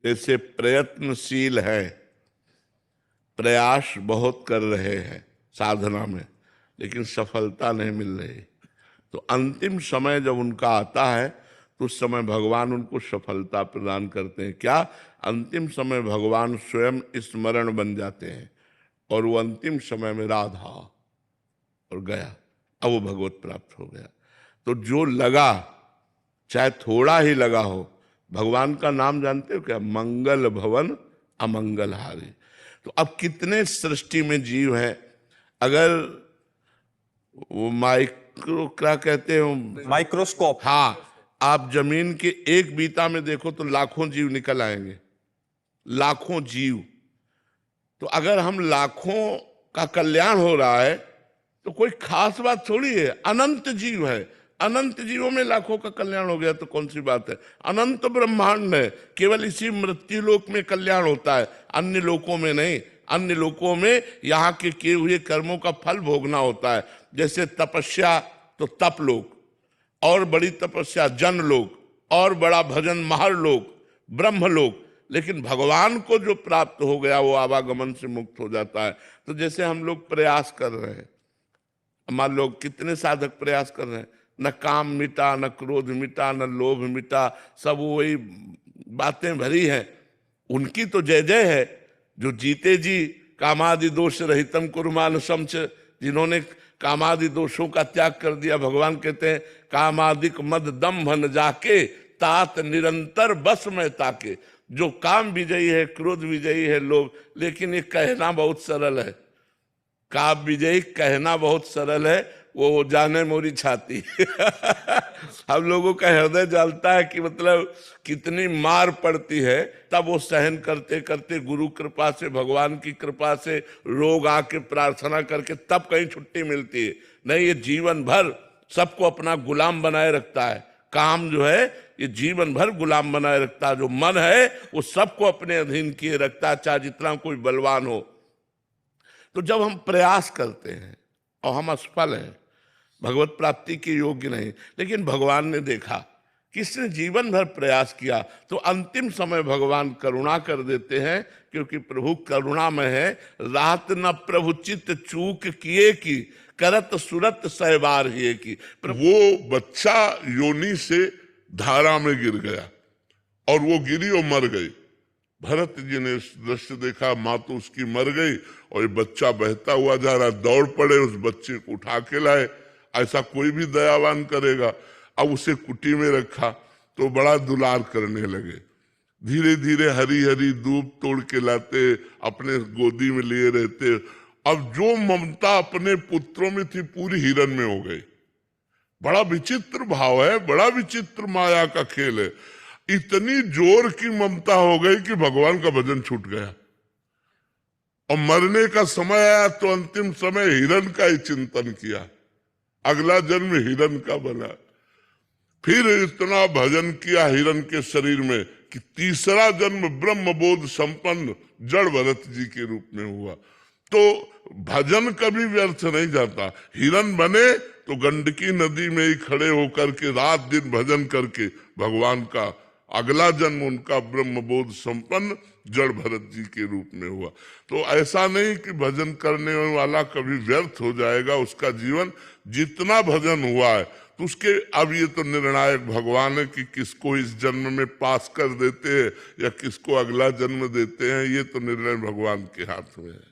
ऐसे प्रयत्नशील है, प्रयास बहुत कर रहे हैं साधना में, लेकिन सफलता नहीं मिल रही। तो अंतिम समय जब उनका आता है तो उस समय भगवान उनको सफलता प्रदान करते हैं। क्या? अंतिम समय भगवान स्वयं स्मरण बन जाते हैं और वो अंतिम समय में राधा और गया, अब वो भगवत प्राप्त हो गया। तो जो लगा, चाहे थोड़ा ही लगा हो, भगवान का नाम जानते हो क्या? मंगल भवन अमंगल हारी। तो अब कितने सृष्टि में जीव हैं, अगर वो माइक्रो क्या कहते हो, माइक्रोस्कोप, हाँ, आप जमीन के एक बीता में देखो तो लाखों जीव निकल आएंगे, लाखों जीव। तो अगर हम लाखों का कल्याण हो रहा है तो कोई खास बात थोड़ी है, अनंत जीव है, अनंत जीवों में लाखों का कल्याण हो गया तो कौन सी बात है? अनंत ब्रह्मांड है, केवल इसी मृत्यु लोक में कल्याण होता है, अन्य लोकों में नहीं। अन्य लोकों में यहाँ के किए हुए कर्मों का फल भोगना होता है। जैसे तपस्या तो तप लोक, और बड़ी तपस्या जन लोक, और बड़ा भजन महर लोक, ब्रह्म लोक। लेकिन भगवान को जो प्राप्त हो गया वो आवागमन से मुक्त हो जाता है। तो जैसे हम लोग प्रयास कर रहे हैं, मान लो कितने साधक प्रयास कर रहे हैं, न काम मिटा, न क्रोध मिटा, न लोभ मिटा, सब वही बातें भरी हैं। उनकी तो जय जय है, जो जीते जी कामादि दोष रहितम कुर्मानसम च, जिन्होंने कामादि दोषों का त्याग कर दिया। भगवान कहते हैं कामादिक मद दम्भ न जाके, तात निरंतर बस में ताके। जो काम विजयी है, क्रोध विजयी है लोग, लेकिन ये कहना बहुत सरल है, काव्य विजयी कहना बहुत सरल है, वो जाने मोरी छाती। हम लोगों का हृदय जलता है कि मतलब कितनी मार पड़ती है, तब वो सहन करते करते गुरु कृपा से, भगवान की कृपा से, रोग आके प्रार्थना करके तब कहीं छुट्टी मिलती है। नहीं, ये जीवन भर सबको अपना गुलाम बनाए रखता है। काम जो है ये जीवन भर गुलाम बनाए रखता है। जो मन है वो सबको अपने अधीन किए रखता है, चाहे जितना कोई बलवान हो। तो जब हम प्रयास करते हैं और हम असफल हैं, भगवत प्राप्ति के योग्य नहीं, लेकिन भगवान ने देखा किसने जीवन भर प्रयास किया, तो अंतिम समय भगवान करुणा कर देते हैं, क्योंकि प्रभु करुणामय है। रात न प्रभु चित्त चूक किए की, करत सुरत सहबार ही की। वो बच्चा योनि से धारा में गिर गया और वो गिरी और मर गई। भरत जी ने दृश्य देखा, माँ तो उसकी मर गई और ये बच्चा बहता हुआ जा रहा, दौड़ पड़े, उस बच्चे को उठा के लाए। ऐसा कोई भी दयावान करेगा। अब उसे कुटी में रखा तो बड़ा दुलार करने लगे। धीरे धीरे हरी हरी दूब तोड़ के लाते, अपने गोदी में लिए रहते। अब जो ममता अपने पुत्रों में थी पूरी हिरन में हो गई। बड़ा विचित्र भाव है, बड़ा विचित्र माया का खेल है। इतनी जोर की ममता हो गई कि भगवान का भजन छूट गया और मरने का समय आया तो अंतिम समय हिरण का ही चिंतन किया, अगला जन्म हिरण का बना। फिर इतना भजन किया हिरण के शरीर में कि तीसरा जन्म ब्रह्म बोध संपन्न जड़ भरत जी के रूप में हुआ। तो भजन कभी व्यर्थ नहीं जाता। हिरण बने तो गंडकी नदी में ही खड़े होकर के रात दिन भजन करके भगवान का अगला जन्म उनका ब्रह्म बोध संपन्न जड़ भरत जी के रूप में हुआ। तो ऐसा नहीं कि भजन करने वाला कभी व्यर्थ हो जाएगा उसका जीवन। जितना भजन हुआ है तो उसके, अब ये तो निर्णायक भगवान है कि किसको इस जन्म में पास कर देते हैं या किसको अगला जन्म देते हैं, ये तो निर्णय भगवान के हाथ में है।